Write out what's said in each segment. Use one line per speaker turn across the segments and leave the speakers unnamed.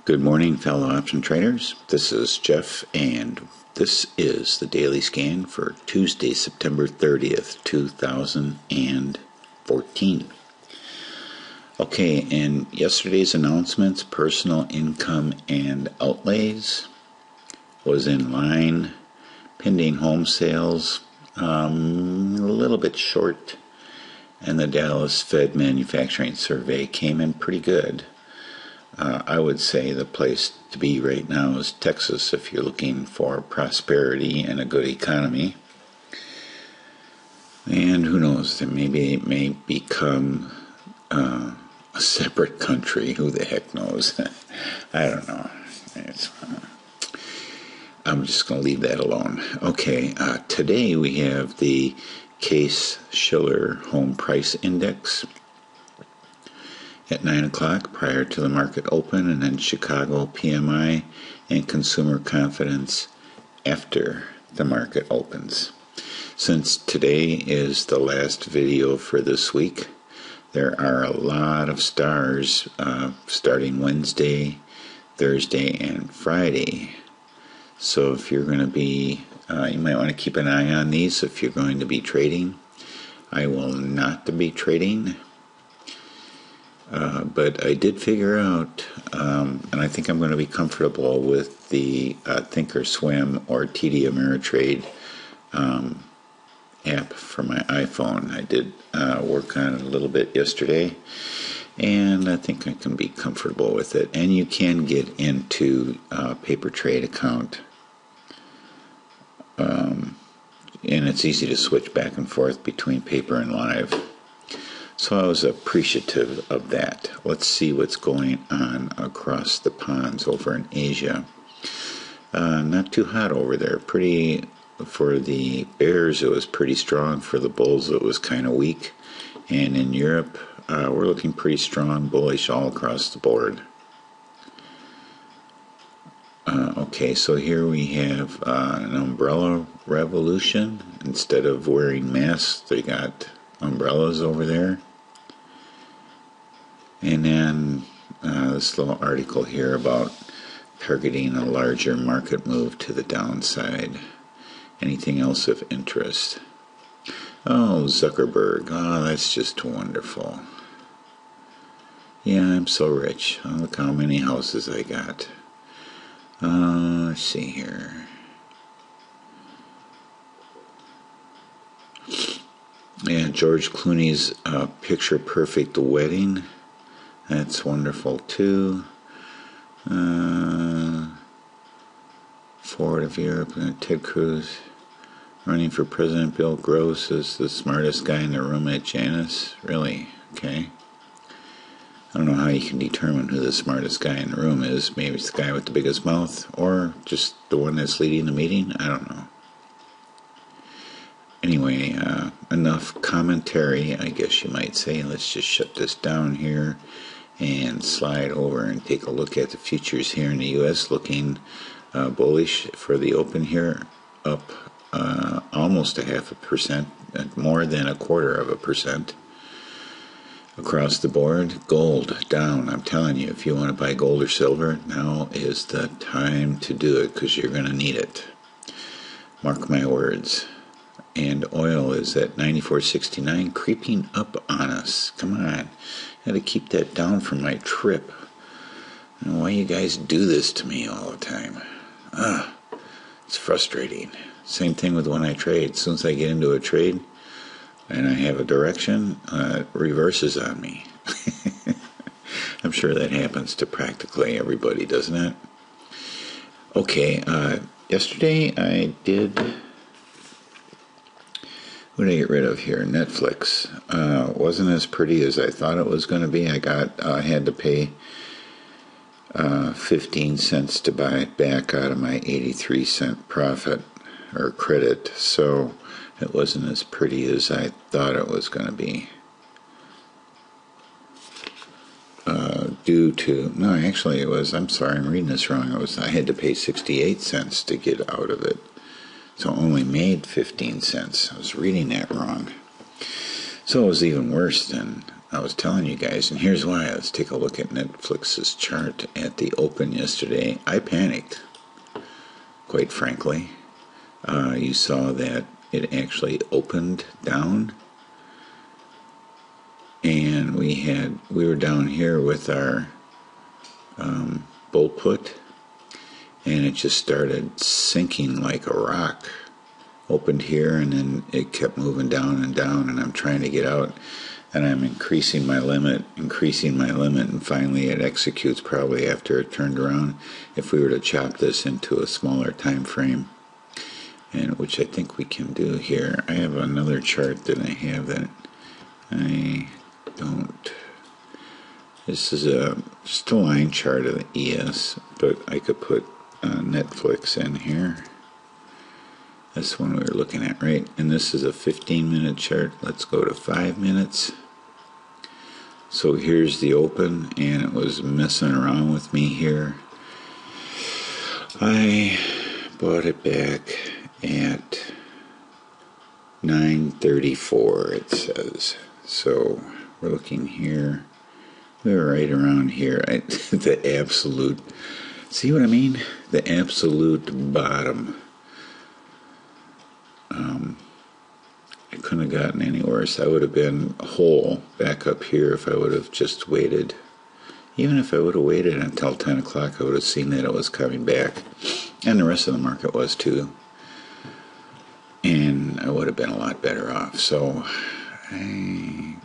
Good morning, fellow option traders. This is Jeff, and this is the daily scan for Tuesday, September 30th, 2014. Okay, in yesterday's announcements, personal income and outlays was in line. Pending home sales, a little bit short, and the Dallas Fed Manufacturing Survey came in pretty good. I would say the place to be right now is Texas if you're looking for prosperity and a good economy. And who knows, maybe it may become a separate country. Who the heck knows? I don't know. I'm just going to leave that alone. Okay, today we have the Case-Shiller Home Price Index at 9 o'clock prior to the market open, and then Chicago PMI and consumer confidence after the market opens. Since today is the last video for this week, there are a lot of stars starting Wednesday, Thursday, and Friday. So if you're going to be, you might want to keep an eye on these if you're going to be trading. I will not be trading. But I did figure out, and I think I'm going to be comfortable with the Thinkorswim or TD Ameritrade app for my iPhone. I did work on it a little bit yesterday, and I think I can be comfortable with it. And you can get into a paper trade account, and it's easy to switch back and forth between paper and live. So I was appreciative of that. Let's see what's going on across the ponds over in Asia. Not too hot over there. Pretty, for the bears it was pretty strong. For the bulls it was kind of weak. And in Europe we're looking pretty strong, bullish all across the board. Okay, so here we have an umbrella revolution. Instead of wearing masks, they got umbrellas over there. And then this little article here about targeting a larger market move to the downside. Anything else of interest? Oh, Zuckerberg. Oh, that's just wonderful. Yeah, I'm so rich. Oh, look how many houses I got. Let's see here. Yeah, George Clooney's Picture Perfect Wedding. That's wonderful too. Ford of Europe, Ted Cruz running for president. Bill Gross is the smartest guy in the room at Janus. Really? Okay. I don't know how you can determine who the smartest guy in the room is. Maybe it's the guy with the biggest mouth, or just the one that's leading the meeting. I don't know. Anyway, enough commentary, I guess you might say. Let's just shut this down here and slide over and take a look at the futures here in the U.S. looking bullish for the open here, up almost 0.5%, more than 1/4% across the board. Gold down. I'm telling you, if you want to buy gold or silver, now is the time to do it, because you're going to need it. Mark my words. And oil is at 94.69, creeping up on us. Come on. Got to keep that down for my trip. And why you guys do this to me all the time? It's frustrating. Same thing with when I trade. As soon as I get into a trade and I have a direction, it reverses on me. I'm sure that happens to practically everybody, doesn't it? Okay, yesterday I did... What did I get rid of here? Netflix. Wasn't as pretty as I thought it was going to be. I had to pay 15 cents to buy it back out of my 83-cent profit or credit. So it wasn't as pretty as I thought it was going to be. Actually it was, I'm sorry, I'm reading this wrong. I had to pay 68 cents to get out of it. So it only made 15 cents. I was reading that wrong. So it was even worse than I was telling you guys, and here's why. Let's take a look at Netflix's chart at the open yesterday. I panicked, quite frankly. You saw that it actually opened down, and we were down here with our bull put, and it just started sinking like a rock. Opened here, and then it kept moving down and down, and I'm trying to get out, and I'm increasing my limit, and finally it executes probably after it turned around. If we were to chop this into a smaller time frame, and which I think we can do here. I have another chart that I have that I don't. This is just a line chart of the ES, but I could put Netflix in here. That's one we were looking at, right? And this is a 15-minute chart. Let's go to 5 minutes. So here's the open, and it was messing around with me here. I bought it back at 9:34, it says. So we're looking here. We're right around here. The absolute, see what I mean? The absolute bottom. I couldn't have gotten any worse. I would have been whole back up here if I would have just waited. Even if I would have waited until 10 o'clock, I would have seen that it was coming back. And the rest of the market was too. And I would have been a lot better off. So, you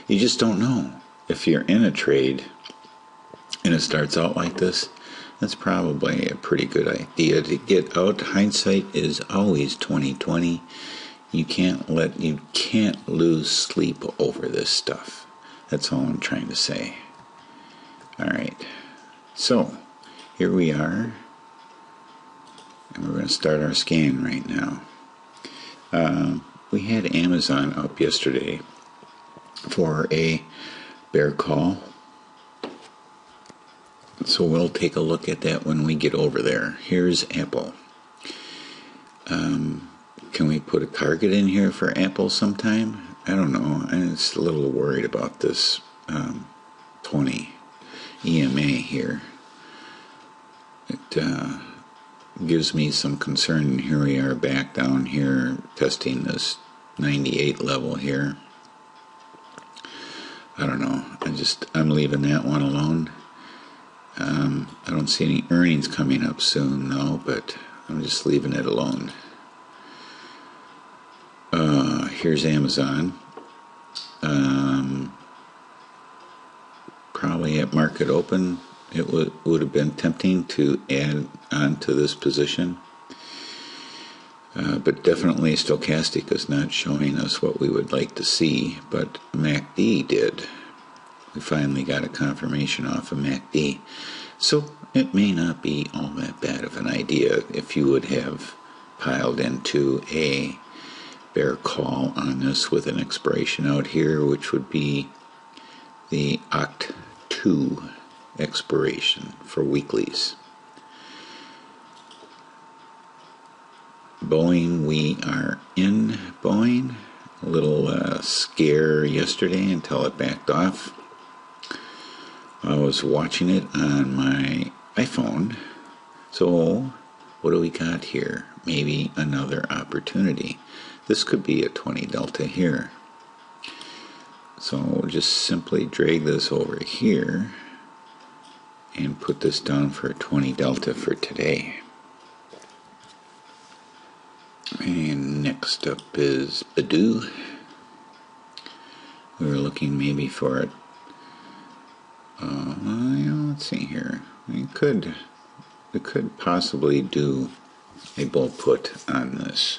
just don't know. If you're in a trade and it starts out like this, that's probably a pretty good idea to get out. Hindsight is always 20/20. You can't lose sleep over this stuff. That's all I'm trying to say. All right. So here we are, and we're going to start our scan right now. We had Amazon up yesterday for a bear call. So we'll take a look at that when we get over there. Here's Apple. Can we put a target in here for Apple sometime? I don't know. I'm just a little worried about this 20 EMA here. It gives me some concern. And here we are back down here testing this 98 level here. I don't know. I'm leaving that one alone. I don't see any earnings coming up soon, though, but I'm just leaving it alone. Here's Amazon. Probably at market open, it would have been tempting to add on to this position. But definitely stochastic is not showing us what we would like to see, but MACD did. We finally got a confirmation off of MACD. So it may not be all that bad of an idea if you would have piled into a bear call on this with an expiration out here, which would be the Oct 2 expiration for weeklies. Boeing, we are in Boeing. A little scare yesterday until it backed off. I was watching it on my iPhone. So what do we got here? Maybe another opportunity. This could be a 20 delta here. So we'll just simply drag this over here and put this down for a 20 delta for today. And next up is BIDU. We were looking maybe for it. Let's see here. We could possibly do a bull put on this.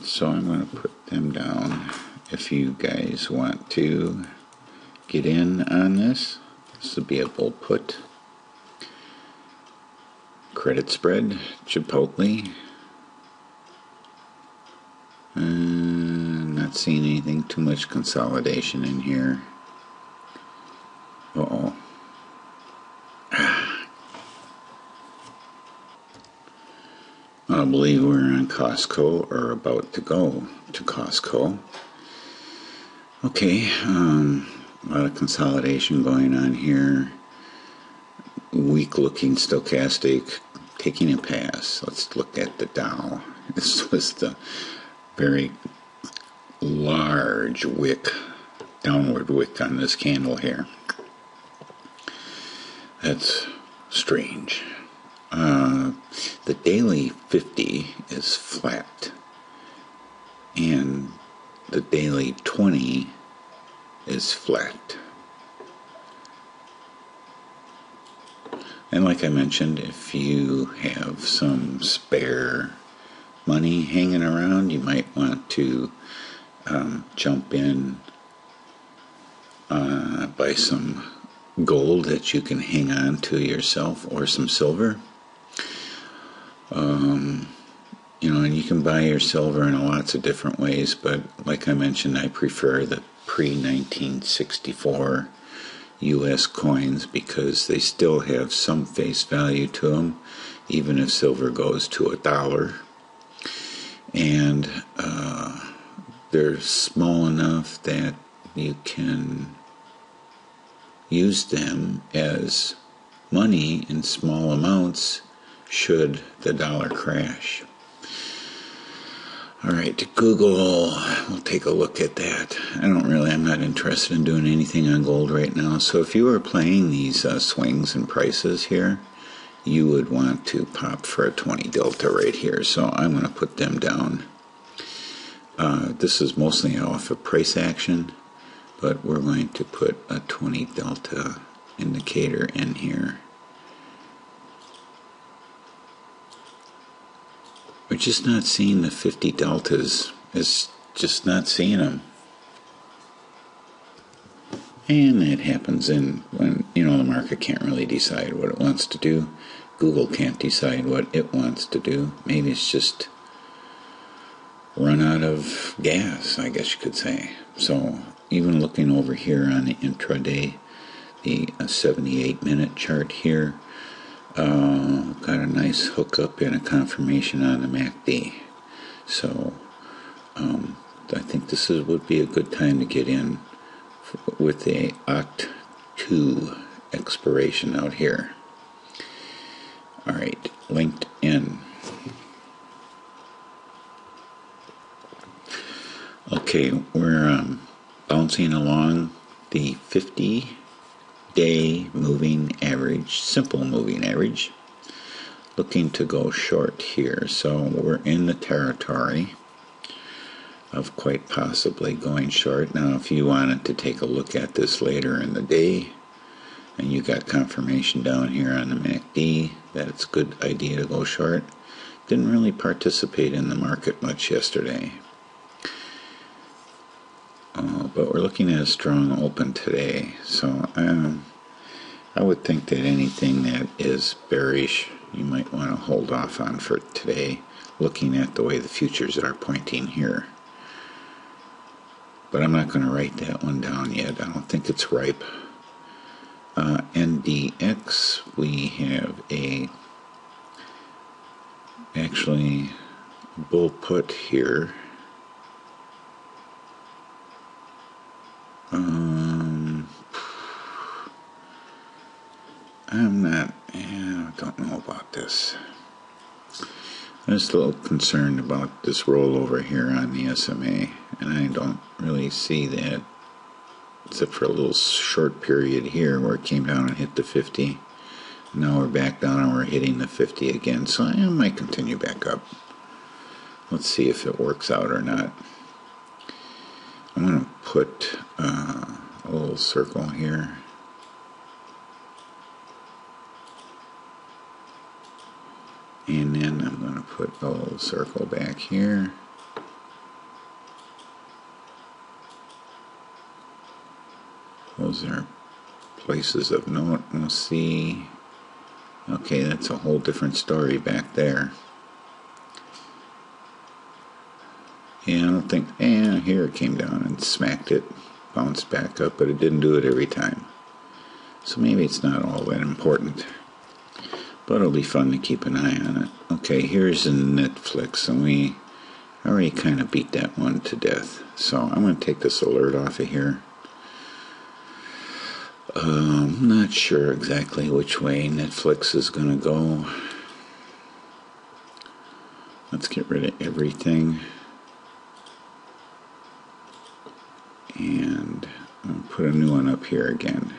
So I'm going to put them down. If you guys want to get in on this, this would be a bull put. Credit spread, Chipotle. Not seeing anything, too much consolidation in here. Uh-oh. I believe we're on Costco or about to go to Costco. Okay, a lot of consolidation going on here. Weak looking stochastic, taking a pass. Let's look at the Dow. This was the very large wick, downward wick on this candle here. That's strange. The daily 50 is flat, and the daily 20 is flat. And like I mentioned, if you have some spare money hanging around, you might want to jump in, buy some gold that you can hang on to yourself, or some silver. And you can buy your silver in lots of different ways, but like I mentioned, I prefer the pre-1964 U.S. coins because they still have some face value to them, even if silver goes to $1. And they're small enough that you can use them as money in small amounts should the dollar crash. Alright, Google, we'll take a look at that. I'm not interested in doing anything on gold right now. So if you were playing these swings and prices here, you would want to pop for a 20 delta right here. So I'm going to put them down. This is mostly off of price action, but we're going to put a 20 delta indicator in here. We're just not seeing the 50 deltas. It's just not seeing them. And that happens when the market can't really decide what it wants to do. Google can't decide what it wants to do. Maybe it's just run out of gas, I guess you could say. So even looking over here on the intraday, the 78-minute chart here, got a nice hookup and a confirmation on the MACD. So I think this would be a good time to get in with the Oct 2 expiration out here. Alright, LinkedIn. Okay, we're bouncing along the 50-day moving average, simple moving average, looking to go short here. So we're in the territory of quite possibly going short. Now if you wanted to take a look at this later in the day and you got confirmation down here on the MACD that it's a good idea to go short, didn't really participate in the market much yesterday. But we're looking at a strong open today, so I would think that anything that is bearish you might want to hold off on for today, looking at the way the futures are pointing here. But I'm not going to write that one down yet. I don't think it's ripe. NDX, we have actually bull put here. I don't know about this. I'm just a little concerned about this rollover here on the SMA, and I don't really see that, except for a little short period here where it came down and hit the 50. Now we're back down and we're hitting the 50 again, so I might continue back up. Let's see if it works out or not. I'm going to put a little circle here. And then I'm going to put a little circle back here. Those are places of note. We'll see. Okay, that's a whole different story back there. Yeah, I don't think, here it came down and smacked it, bounced back up, but it didn't do it every time. So maybe it's not all that important. But it'll be fun to keep an eye on it. Okay, here's Netflix, and we I already kind of beat that one to death. So I'm going to take this alert off of here. I'm not sure exactly which way Netflix is going to go. Let's get rid of everything. And I'll put a new one up here again.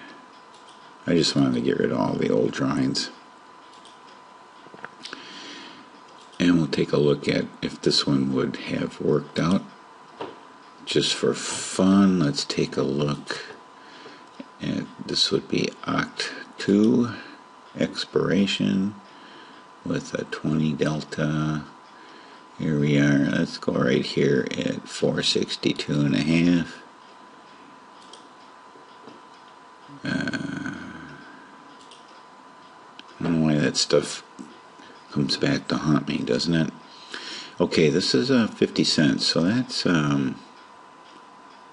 I just wanted to get rid of all the old drawings. And we'll take a look at if this one would have worked out. Just for fun, let's take a look. And this would be Oct 2 expiration with a 20 delta. Here we are. Let's go right here at 462.5. I don't know why that stuff comes back to haunt me, doesn't it? Okay, this is 50 cents, so that's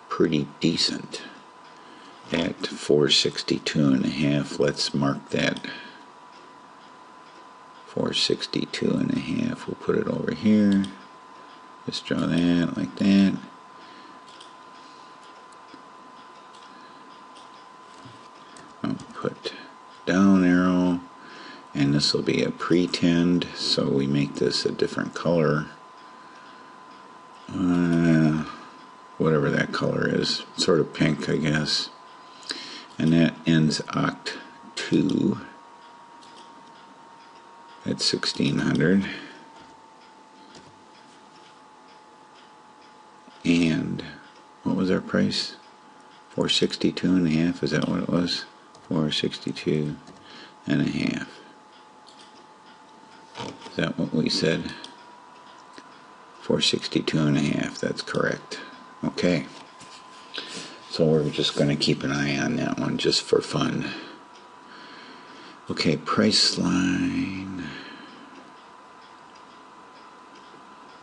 pretty decent. At 462.5, let's mark that 462.5. We'll put it over here. Just draw that like that. I'll put down arrow, and this will be a pretend, so we make this a different color. Whatever that color is, sort of pink, I guess. And that ends Oct 2 at 1600. And what was our price? 462.5, is that what it was? 462.5. Is that what we said? 462.5, that's correct. Okay. So we're just going to keep an eye on that one just for fun. Okay, price line.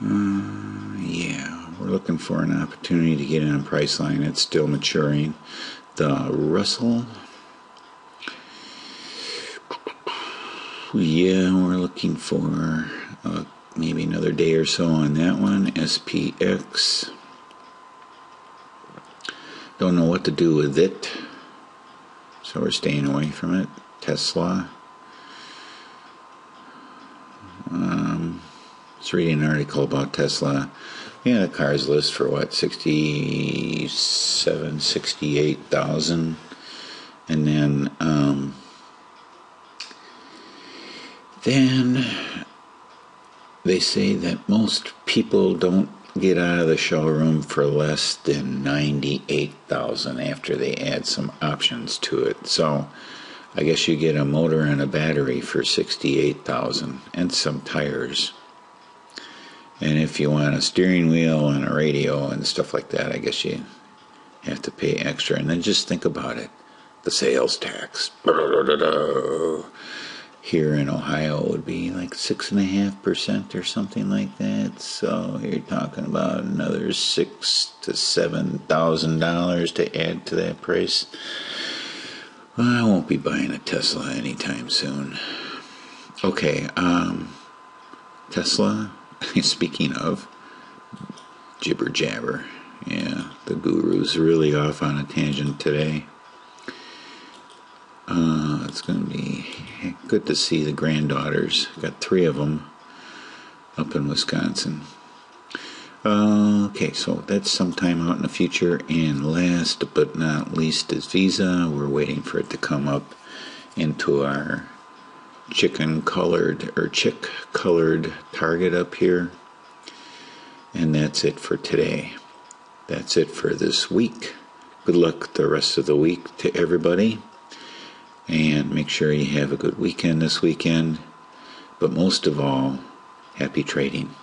Yeah, we're looking for an opportunity to get in a price line. It's still maturing. The Russell. Yeah, we're looking for maybe another day or so on that one. SPX. Don't know what to do with it, so we're staying away from it. Tesla. I was reading an article about Tesla. We had a cars list for what, 68,000, and then they say that most people don't get out of the showroom for less than 98,000 after they add some options to it. So I guess you get a motor and a battery for 68,000 and some tires. And if you want a steering wheel and a radio and stuff like that, I guess you have to pay extra. And then just think about it. The sales tax. Here in Ohio would be like 6.5% or something like that. So you're talking about another $6,000 to $7,000 to add to that price. Well, I won't be buying a Tesla anytime soon. Okay, Tesla. Speaking of jibber jabber, yeah, the guru's really off on a tangent today. It's going to be good to see the granddaughters. Got 3 of them up in Wisconsin. Okay, so that's sometime out in the future. And last but not least is Visa. We're waiting for it to come up into our chick-colored target up here. And that's it for today. That's it for this week. Good luck the rest of the week to everybody. And make sure you have a good weekend this weekend. But most of all, happy trading.